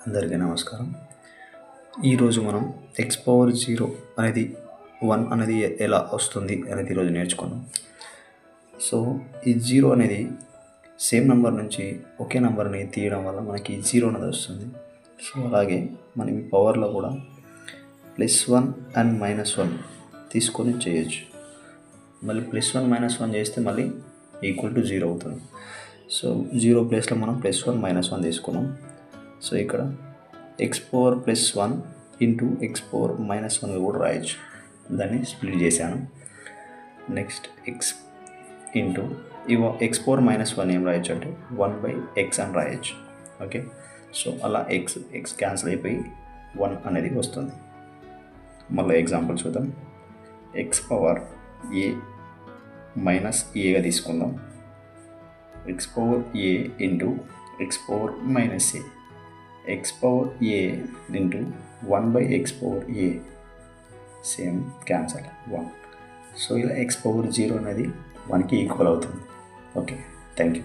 అందరికీ నమస్కారం. ఈరోజు మనం ఎక్స్ పవర్ 0 అనేది 1 అనేది ఎలా వస్తుంది అనేది ఈరోజు నేర్చుకున్నాం. సో ఈ 0 అనేది సేమ్ నెంబర్ నుంచి ఒకే నెంబర్ని తీయడం వల్ల మనకి 0 అనేది వస్తుంది. సో అలాగే మనం ఈ పవర్లో కూడా +1 అండ్ -1 తీసుకొని చేయొచ్చు. మళ్ళీ +1 -1 చేస్తే మళ్ళీ =0 అవుతుంది. సో 0 ప్లేస్లో మనం +1 -1 తీసుకున్నాం. సో ఇక్కడ x power +1 into x power -1 కూడా రాయొచ్చు. దాన్ని స్ప్లిట్ చేశాను. Next x into x power -1 ఏం రాయొచ్చు అంటే 1/x అని రాయొచ్చు. ఓకే, సో అలా x క్యాన్సిల్ అయిపోయి 1 అనేది వస్తుంది. మళ్ళీ ఎగ్జాంపుల్ చూద్దాం. x పవర్ a -aగా తీసుకుందాం. x power a into x power -a, x power a into 1/x power a same cancel 1. So ఇలా x పవర్ 0 అనేది 1కి ఈక్వల్ అవుతుంది. Okay, thank you.